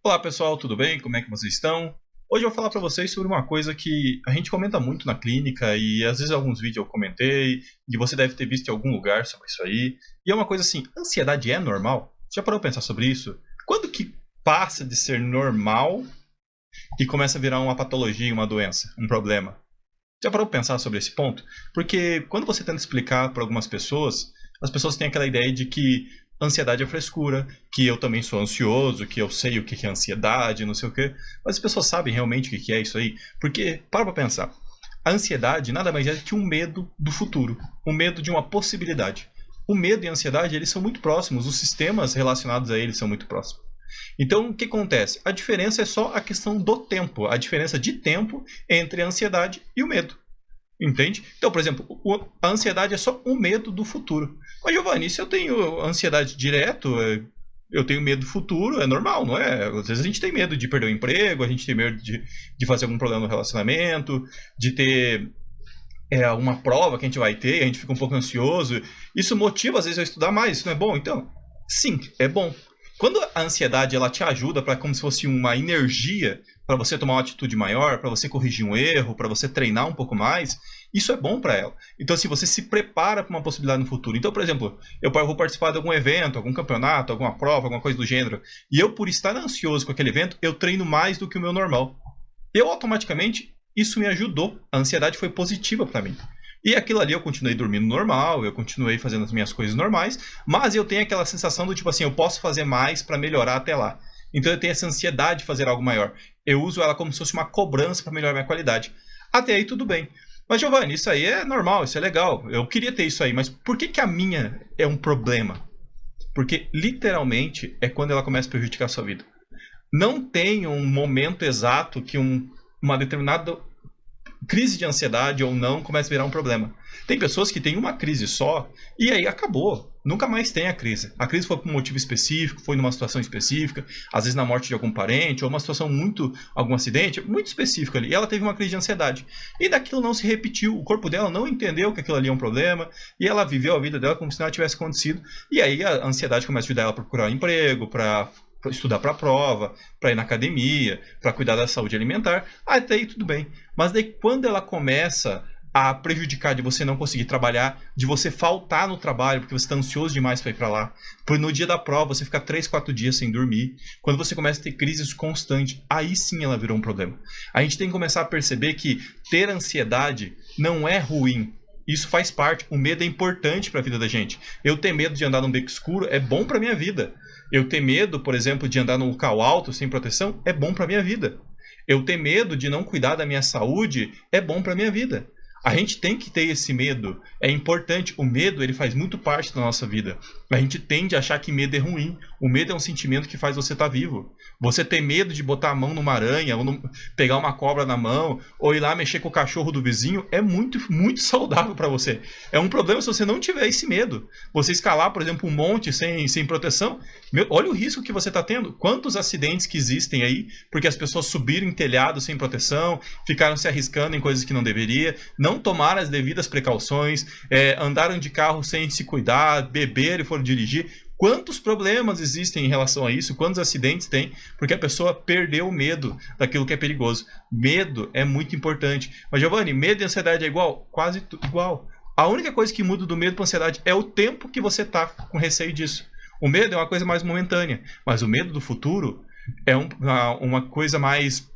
Olá pessoal, tudo bem? Como é que vocês estão? Hoje eu vou falar para vocês sobre uma coisa que a gente comenta muito na clínica e às vezes em alguns vídeos eu comentei e você deve ter visto em algum lugar sobre isso aí. E é uma coisa assim, ansiedade é normal? Já parou pra pensar sobre isso? Quando que passa de ser normal e começa a virar uma patologia, uma doença, um problema? Já parou pra pensar sobre esse ponto? Porque quando você tenta explicar para algumas pessoas, as pessoas têm aquela ideia de que ansiedade é frescura, que eu também sou ansioso, que eu sei o que é ansiedade, não sei o quê. Mas as pessoas sabem realmente o que é isso aí? Porque, para pra pensar, a ansiedade nada mais é que um medo do futuro, um medo de uma possibilidade. O medo e a ansiedade, eles são muito próximos, os sistemas relacionados a eles são muito próximos. Então, o que acontece? A diferença é só a questão do tempo, a diferença de tempo entre a ansiedade e o medo. Entende? Então, por exemplo, a ansiedade é só um medo do futuro. Mas, Giovanni, se eu tenho ansiedade direto, eu tenho medo do futuro, é normal, não é? Às vezes a gente tem medo de perder o emprego, a gente tem medo de fazer algum problema no relacionamento, de ter uma prova que a gente vai ter, e a gente fica um pouco ansioso. Isso motiva, às vezes, a estudar mais. Isso não é bom? Então, sim, é bom. Quando a ansiedade ela te ajuda para como se fosse uma energia para você tomar uma atitude maior, para você corrigir um erro, para você treinar um pouco mais, isso é bom para ela. Então, assim, você se prepara para uma possibilidade no futuro. Então, por exemplo, eu vou participar de algum evento, algum campeonato, alguma prova, alguma coisa do gênero, e eu, por estar ansioso com aquele evento, eu treino mais do que o meu normal. Eu, automaticamente, isso me ajudou. A ansiedade foi positiva para mim. E aquilo ali eu continuei dormindo normal, eu continuei fazendo as minhas coisas normais, mas eu tenho aquela sensação do tipo assim, eu posso fazer mais para melhorar até lá. Então eu tenho essa ansiedade de fazer algo maior. Eu uso ela como se fosse uma cobrança para melhorar minha qualidade. Até aí tudo bem. Mas Giovanni, isso aí é normal, isso é legal. Eu queria ter isso aí, mas por que a minha é um problema? Porque literalmente é quando ela começa a prejudicar a sua vida. Não tem um momento exato que uma determinada crise de ansiedade ou não começa a virar um problema. Tem pessoas que têm uma crise só e aí acabou. Nunca mais tem a crise. A crise foi por um motivo específico, foi numa situação específica, às vezes na morte de algum parente, ou uma situação algum acidente, muito específico ali. E ela teve uma crise de ansiedade. E daquilo não se repetiu. O corpo dela não entendeu que aquilo ali é um problema. E ela viveu a vida dela como se nada tivesse acontecido. E aí a ansiedade começa a ajudar ela a procurar um emprego, para estudar para a prova, para ir na academia, para cuidar da saúde alimentar, até aí tudo bem. Mas daí quando ela começa a prejudicar de você não conseguir trabalhar, de você faltar no trabalho porque você está ansioso demais para ir para lá, por no dia da prova você ficar 3, 4 dias sem dormir, quando você começa a ter crises constantes, aí sim ela virou um problema. A gente tem que começar a perceber que ter ansiedade não é ruim. Isso faz parte, o medo é importante para a vida da gente. Eu ter medo de andar num beco escuro é bom para minha vida. Eu ter medo, por exemplo, de andar num local alto sem proteção é bom para minha vida. Eu ter medo de não cuidar da minha saúde é bom para minha vida. A gente tem que ter esse medo. É importante. O medo, ele faz muito parte da nossa vida. A gente tende a achar que medo é ruim. O medo é um sentimento que faz você estar vivo. Você ter medo de botar a mão numa aranha, ou pegar uma cobra na mão, ou ir lá mexer com o cachorro do vizinho, é muito, muito saudável para você. É um problema se você não tiver esse medo. Você escalar, por exemplo, um monte sem proteção, olha o risco que você está tendo. Quantos acidentes que existem aí, porque as pessoas subiram em telhados sem proteção, ficaram se arriscando em coisas que não deveria, não tomaram as devidas precauções, andaram de carro sem se cuidar, beberam e foram dirigir. Quantos problemas existem em relação a isso? Quantos acidentes tem? Porque a pessoa perdeu o medo daquilo que é perigoso. Medo é muito importante. Mas, Giovanni, medo e ansiedade é igual? Quase igual. A única coisa que muda do medo para a ansiedade é o tempo que você está com receio disso. O medo é uma coisa mais momentânea, mas o medo do futuro é uma coisa mais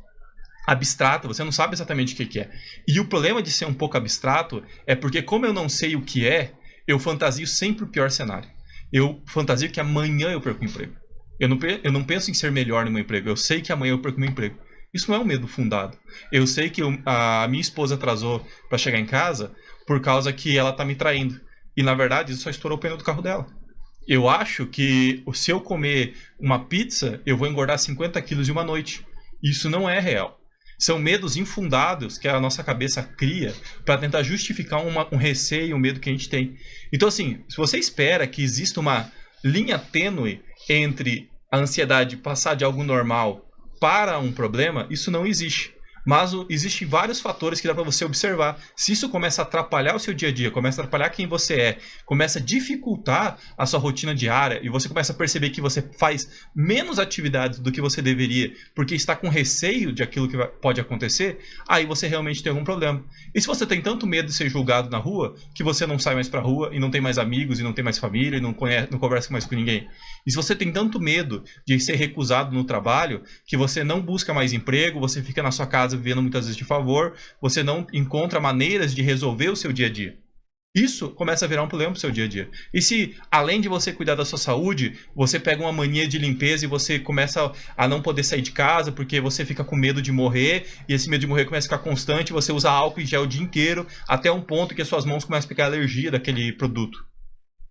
abstrata, você não sabe exatamente o que é. E o problema de ser um pouco abstrato é porque, como eu não sei o que é, eu fantasio sempre o pior cenário. Eu fantasio que amanhã eu perco o emprego. Eu não penso em ser melhor no meu emprego, eu sei que amanhã eu perco o meu emprego. Isso não é um medo fundado. Eu sei que a minha esposa atrasou para chegar em casa por causa que ela está me traindo. E na verdade isso só estourou o pneu do carro dela. Eu acho que se eu comer uma pizza, eu vou engordar 50 quilos em uma noite. Isso não é real. São medos infundados que a nossa cabeça cria para tentar justificar um receio, um medo que a gente tem. Então, assim, se você espera que exista uma linha tênue entre a ansiedade passar de algo normal para um problema, isso não existe. Mas existem vários fatores que dá para você observar. Se isso começa a atrapalhar o seu dia a dia, começa a atrapalhar quem você é, começa a dificultar a sua rotina diária e você começa a perceber que você faz menos atividades do que você deveria porque está com receio de aquilo que pode acontecer, aí você realmente tem algum problema. E se você tem tanto medo de ser julgado na rua que você não sai mais pra rua e não tem mais amigos e não tem mais família e não conversa mais com ninguém. E se você tem tanto medo de ser recusado no trabalho que você não busca mais emprego, você fica na sua casa vivendo muitas vezes de favor, você não encontra maneiras de resolver o seu dia a dia. Isso começa a virar um problema pro seu dia a dia. E se, além de você cuidar da sua saúde, você pega uma mania de limpeza e você começa a não poder sair de casa porque você fica com medo de morrer, e esse medo de morrer começa a ficar constante, você usa álcool e gel o dia inteiro, até um ponto que as suas mãos começam a pegar alergia daquele produto.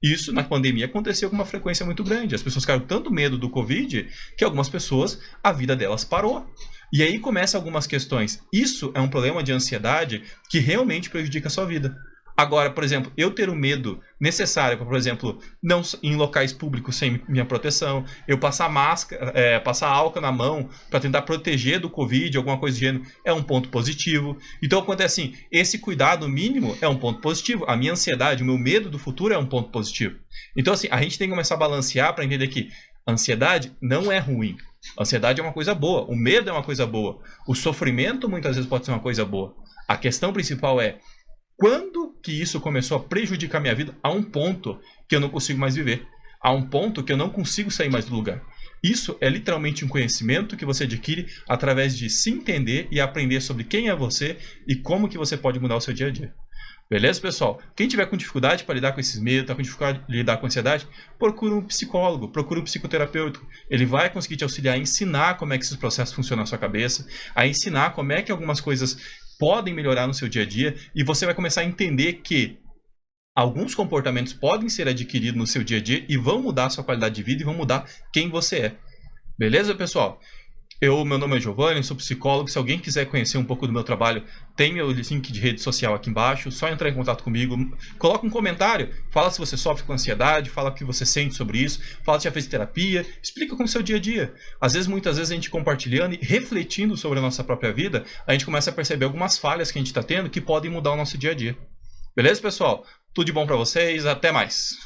Isso, na pandemia, aconteceu com uma frequência muito grande. As pessoas ficaram tanto medo do Covid que algumas pessoas, a vida delas parou. E aí começam algumas questões. Isso é um problema de ansiedade que realmente prejudica a sua vida. Agora, por exemplo, eu ter o medo necessário para, por exemplo, não em locais públicos sem minha proteção, eu passar máscara, passar álcool na mão para tentar proteger do Covid, alguma coisa do gênero, é um ponto positivo. Então, acontece assim, esse cuidado mínimo é um ponto positivo. A minha ansiedade, o meu medo do futuro é um ponto positivo. Então, assim, a gente tem que começar a balancear para entender que a ansiedade não é ruim. A ansiedade é uma coisa boa, o medo é uma coisa boa, o sofrimento muitas vezes pode ser uma coisa boa. A questão principal é quando que isso começou a prejudicar minha vida a um ponto que eu não consigo mais viver, a um ponto que eu não consigo sair mais do lugar. Isso é literalmente um conhecimento que você adquire através de se entender e aprender sobre quem é você e como que você pode mudar o seu dia a dia. Beleza, pessoal? Quem tiver com dificuldade para lidar com esses medos, está com dificuldade de lidar com ansiedade, procura um psicólogo, procura um psicoterapeuta. Ele vai conseguir te auxiliar a ensinar como é que esses processos funcionam na sua cabeça, a ensinar como é que algumas coisas podem melhorar no seu dia a dia, e você vai começar a entender que alguns comportamentos podem ser adquiridos no seu dia a dia e vão mudar a sua qualidade de vida e vão mudar quem você é. Beleza, pessoal? Meu nome é Giovanni, sou psicólogo. Se alguém quiser conhecer um pouco do meu trabalho, tem meu link de rede social aqui embaixo. Só entrar em contato comigo. Coloca um comentário. Fala se você sofre com ansiedade. Fala o que você sente sobre isso. Fala se já fez terapia. Explica como é o seu dia a dia. Muitas vezes a gente compartilhando e refletindo sobre a nossa própria vida, a gente começa a perceber algumas falhas que a gente está tendo que podem mudar o nosso dia a dia. Beleza, pessoal? Tudo de bom para vocês. Até mais.